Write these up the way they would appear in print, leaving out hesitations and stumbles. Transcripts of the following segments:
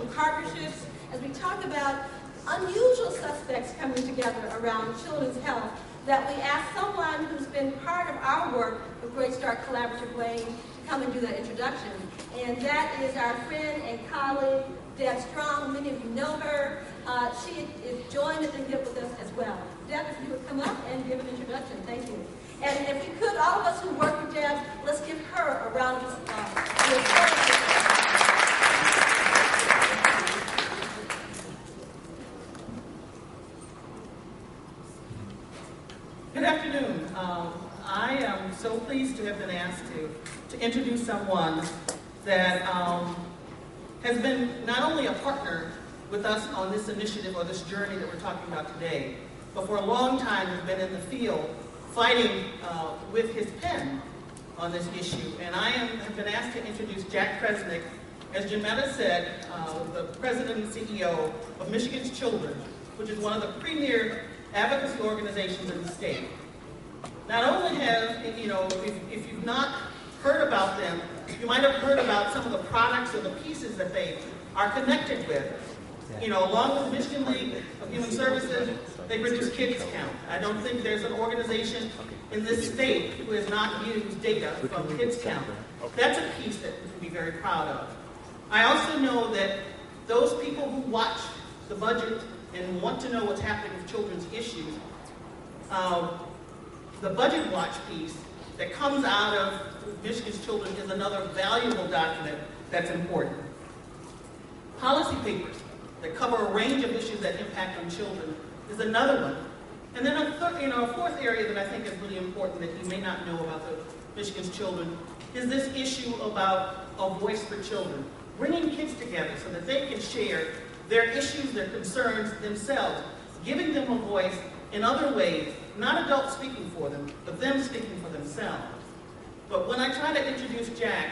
building partnerships, as we talk about unusual suspects coming together around children's health, that we ask someone who's been part of our work with Great Start Collaborative Way to come and do that introduction. And that is our friend and colleague, Deb Strong. Many of you know her. She is joined at the hip with us as well. Deb, if you would come up and give an introduction. Thank you. And if we could, all of us who work with Deb, let's give her a round of applause. Good afternoon. I am so pleased to have been asked to introduce someone that has been not only a partner with us on this initiative or this journey that we're talking about today, but for a long time has been in the field fighting with his pen on this issue. And I have been asked to introduce Jack Kresnak, as Jametta said, the president and CEO of Michigan's Children, which is one of the premier advocacy organizations in the state. Not only have, if you've not heard about them, you might have heard about some of the products or the pieces that they are connected with. Along with Michigan League of Human Services, they produce Kids Count. I don't think there's an organization in this state who has not used data from Kids Count. That's a piece that we can be very proud of. I also know that those people who watch the budget and want to know what's happening with children's issues, the Budget Watch piece that comes out of Michigan's Children is another valuable document that's important. Policy papers that cover a range of issues that impact on children is another one. And then a fourth area that I think is really important that you may not know about the Michigan's Children is this issue about a voice for children, bringing kids together so that they can share their issues, their concerns themselves, giving them a voice in other ways, not adults speaking for them, but them speaking for themselves. But when I try to introduce Jack,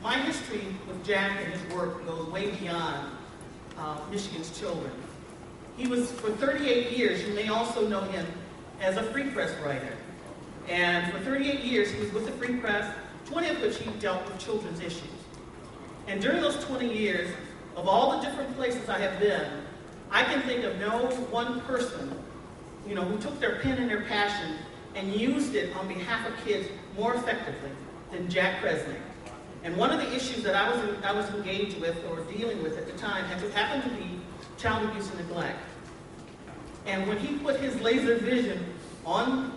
my history with Jack and his work goes way beyond Michigan's Children. He was, for 38 years, you may also know him as a Free Press writer. And for 38 years, he was with the Free Press, 20 of which he dealt with children's issues. And during those 20 years, of all the different places I have been, I can think of no one person, who took their pen and their passion and used it on behalf of kids more effectively than Jack Kresnak. And one of the issues that I was engaged with or dealing with at the time happened to be child abuse and neglect. And when he put his laser vision on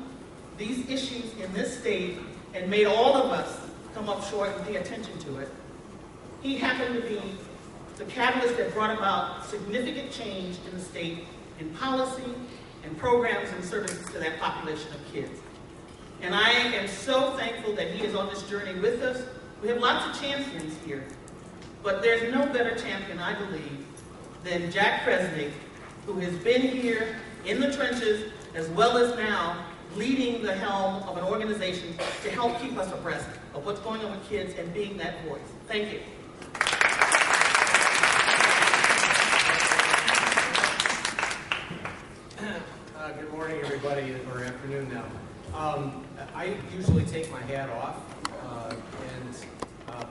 these issues in this state and made all of us come up short and pay attention to it, he happened to be the catalyst that brought about significant change in the state in policy and programs and services to that population of kids. And I am so thankful that he is on this journey with us. We have lots of champions here, but there's no better champion, I believe, than Jack Kresnak, who has been here in the trenches as well as now leading the helm of an organization to help keep us abreast of what's going on with kids and being that voice. Thank you. Good morning, everybody, or afternoon now. I usually take my hat off,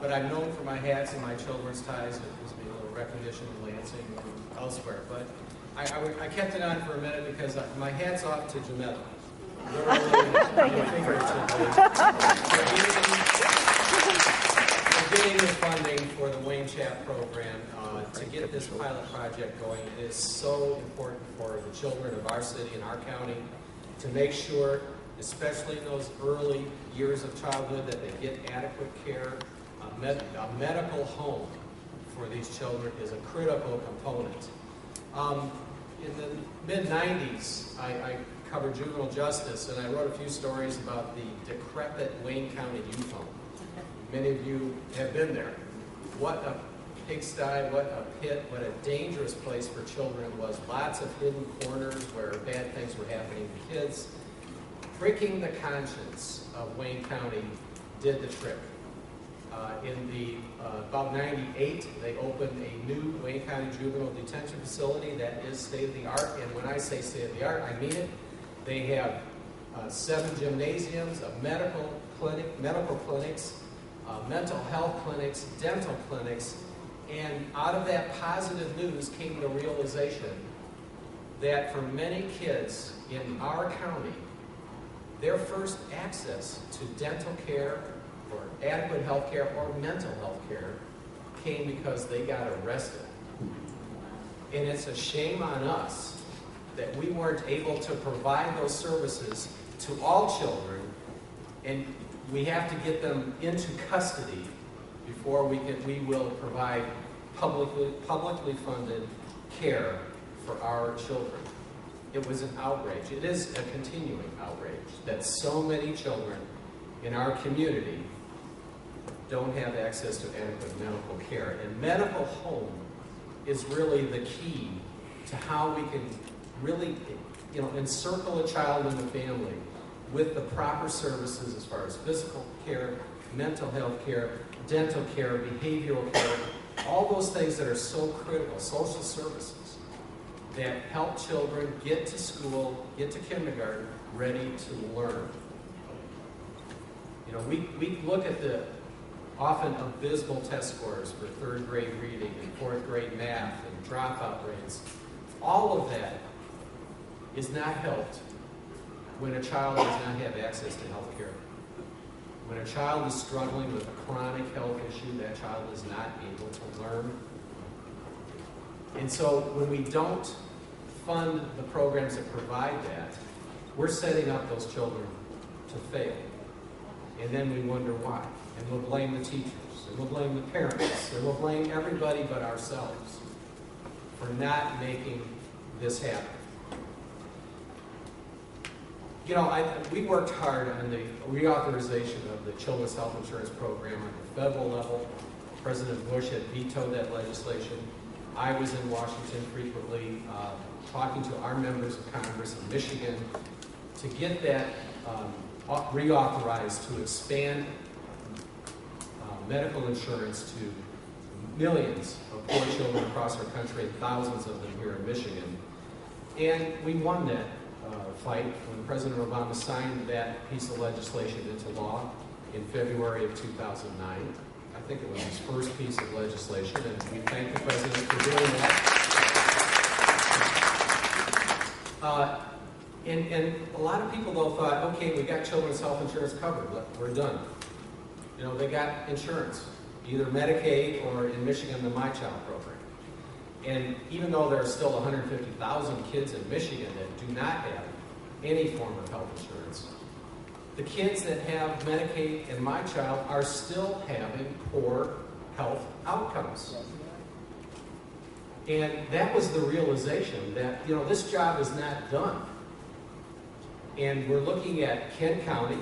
but I'm known for my hats and my children's ties. It gives me a little recognition in Lansing and elsewhere. But I kept it on for a minute because my hat's off to Jametta. For getting the funding for the WCHAP program to get this pilot project going. It is so important for the children of our city and our county to make sure, especially in those early years of childhood, that they get adequate care. A medical home for these children is a critical component. In the mid-90s, I covered juvenile justice, and I wrote a few stories about the decrepit Wayne County Youth Home. Many of you have been there. What a pigsty, what a pit, what a dangerous place for children it was. Lots of hidden corners where bad things were happening to kids. Pricking the conscience of Wayne County did the trick. About 98, they opened a new Wayne County Juvenile Detention Facility that is state-of-the-art, and when I say state-of-the-art, I mean it. They have 7 gymnasiums, a medical clinics, mental health clinics, dental clinics, And out of that positive news came the realization that for many kids in our county, their first access to dental care or adequate health care or mental health care came because they got arrested. And it's a shame on us that we weren't able to provide those services to all children, and we have to get them into custody before we will provide publicly funded care for our children. It was an outrage. It is a continuing outrage that so many children in our community don't have access to adequate medical care. And medical home is really the key to how we can really, encircle a child in the family with the proper services as far as physical care, mental health care, dental care, behavioral care, all those things that are so critical, social services that help children get to school, get to kindergarten, ready to learn. We look at the often abysmal test scores for third grade reading and fourth grade math and dropout rates. All of that is not helped when a child does not have access to health care. When a child is struggling with a chronic health issue, that child is not able to learn. And so when we don't fund the programs that provide that, we're setting up those children to fail. And then we wonder why. And we'll blame the teachers, and we'll blame the parents, and we'll blame everybody but ourselves for not making this happen. We worked hard on the reauthorization of the Children's Health Insurance Program on the federal level. President Bush had vetoed that legislation. I was in Washington frequently talking to our members of Congress in Michigan to get that reauthorized to expand medical insurance to millions of poor children across our country, and thousands of them here in Michigan. And we won that fight when President Obama signed that piece of legislation into law in February of 2009. I think it was his first piece of legislation, and we thank the President for doing that. And a lot of people, though, thought, okay, we got children's health insurance covered, we're done. They got insurance, either Medicaid or in Michigan, the My Child program. And even though there are still 150,000 kids in Michigan that do not have any form of health insurance, the kids that have Medicaid and My Child are still having poor health outcomes. And that was the realization that, this job is not done. And we're looking at Kent County,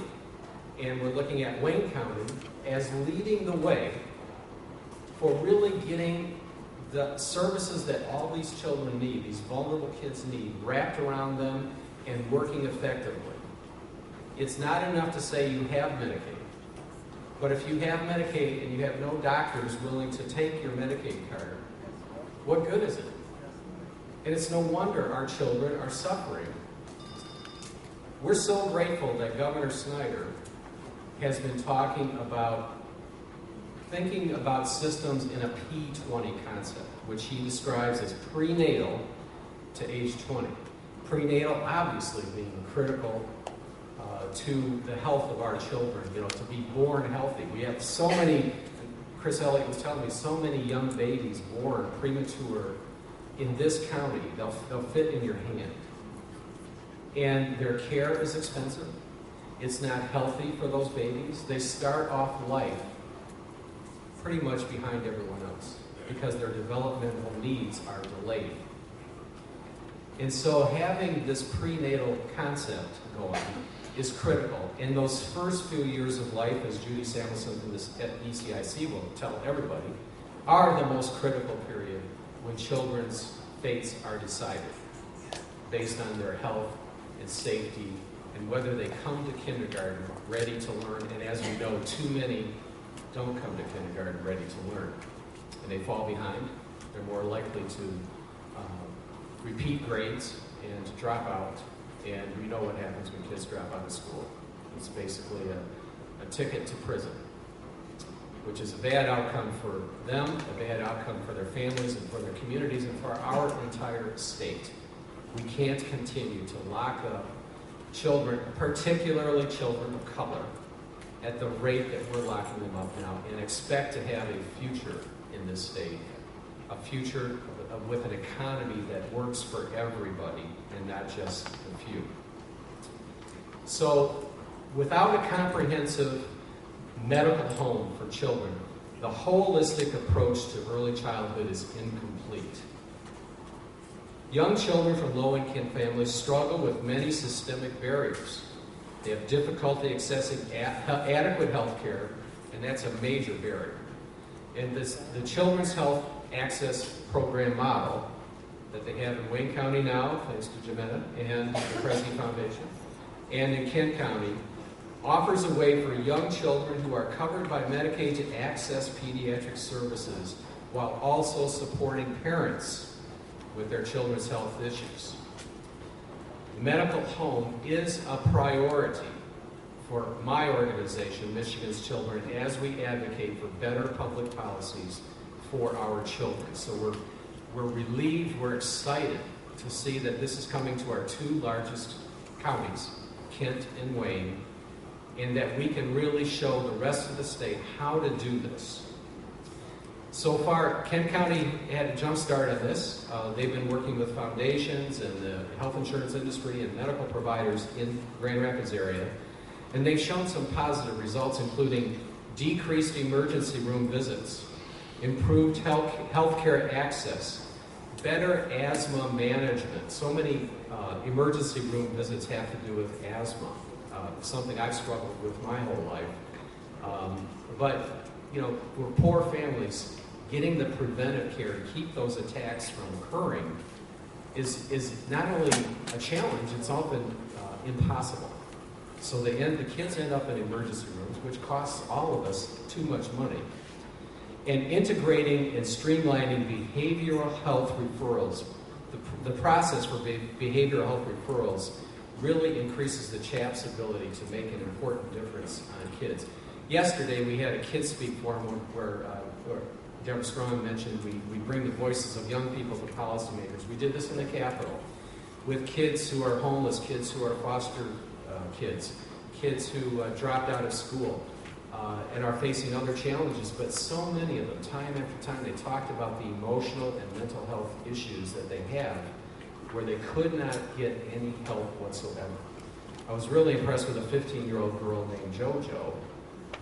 and we're looking at Wayne County as leading the way for really getting the services that all these children need, these vulnerable kids need, wrapped around them and working effectively. It's not enough to say you have Medicaid. But if you have Medicaid and you have no doctors willing to take your Medicaid card, what good is it? And it's no wonder our children are suffering. We're so grateful that Governor Snyder has been talking about thinking about systems in a P20 concept, which he describes as prenatal to age 20. Prenatal obviously being critical to the health of our children, to be born healthy. We have so many, Chris Elliott was telling me, so many young babies born premature in this county. They'll fit in your hand. And their care is expensive. It's not healthy for those babies. They start off life pretty much behind everyone else because their developmental needs are delayed. And so having this prenatal concept going is critical. In those first few years of life, as Judy Samuelson from this at ECIC will tell everybody, are the most critical period when children's fates are decided based on their health and safety and whether they come to kindergarten ready to learn. And as we know, too many don't come to kindergarten ready to learn. And they fall behind. They're more likely to repeat grades and to drop out. And we know what happens when kids drop out of school. It's basically a ticket to prison. which is a bad outcome for them, a bad outcome for their families and for their communities and for our entire state. We can't continue to lock up children, particularly children of color, at the rate that we're locking them up now and expect to have a future in this state, a future with an economy that works for everybody and not just a few. So, without a comprehensive medical home for children, the holistic approach to early childhood is incomplete. Young children from low-income families struggle with many systemic barriers. They have difficulty accessing adequate health care, and that's a major barrier. And the Children's Health Access Program model that they have in Wayne County now, thanks to Jametta and the Kresnak Foundation, and in Kent County, offers a way for young children who are covered by Medicaid to access pediatric services while also supporting parents with their children's health issues. The medical home is a priority for my organization, Michigan's Children, as we advocate for better public policies for our children. So we're relieved, we're excited to see that this is coming to our two largest counties, Kent and Wayne, and that we can really show the rest of the state how to do this. So far, Kent County had a jump start on this. They've been working with foundations and the health insurance industry and medical providers in Grand Rapids area. And they've shown some positive results, including decreased emergency room visits, improved health care access, better asthma management. So many emergency room visits have to do with asthma, something I've struggled with my whole life. But, you know, for poor families, getting the preventive care to keep those attacks from occurring is not only a challenge, it's often impossible. So the kids end up in emergency rooms, which costs all of us too much money. And integrating and streamlining behavioral health referrals, the process for behavioral health referrals really increases the CHAP's ability to make an important difference on kids. Yesterday we had a Kids Speak forum where Deborah Strong mentioned we bring the voices of young people to policymakers. We did this in the Capitol with kids who are homeless, kids who are foster kids, kids who dropped out of school and are facing other challenges. But so many of them, time after time, they talked about the emotional and mental health issues that they have where they could not get any help whatsoever. I was really impressed with a 15-year-old girl named JoJo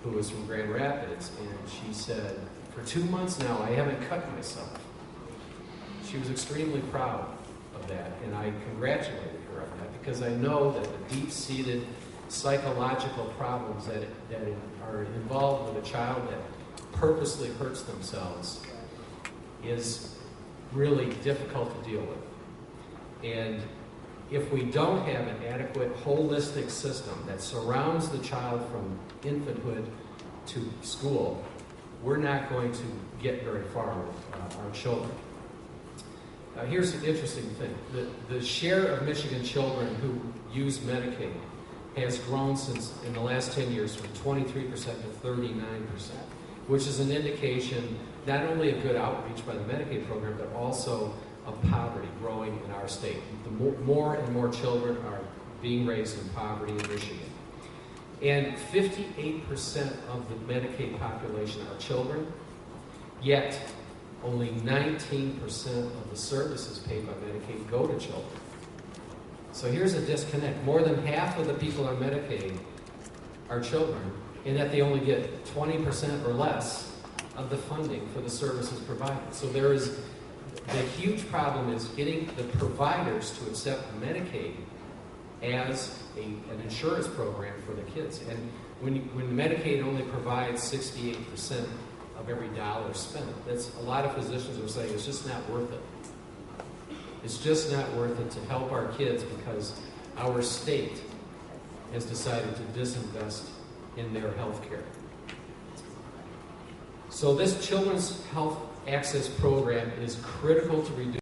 who was from Grand Rapids, and she said, "For 2 months now, I haven't cut myself." She was extremely proud of that, and I congratulated her on that because I know that the deep-seated psychological problems that are involved with a child that purposely hurts themselves is really difficult to deal with. And if we don't have an adequate, holistic system that surrounds the child from infanthood to school, we're not going to get very far with our children. Here's an interesting thing. The share of Michigan children who use Medicaid has grown in the last 10 years from 23% to 39%, which is an indication not only of good outreach by the Medicaid program, but also of poverty growing in our state. More and more children are being raised in poverty in Michigan. And 58% of the Medicaid population are children, yet only 19% of the services paid by Medicaid go to children. So here's a disconnect. More than half of the people on Medicaid are children, and yet they only get 20% or less of the funding for the services provided. So the huge problem is getting the providers to accept Medicaid as an insurance program for the kids. And when Medicaid only provides 68% of every dollar spent, that's a lot of physicians are saying it's just not worth it. It's just not worth it to help our kids because our state has decided to disinvest in their health care. So this Children's Health Access Program is critical to reduce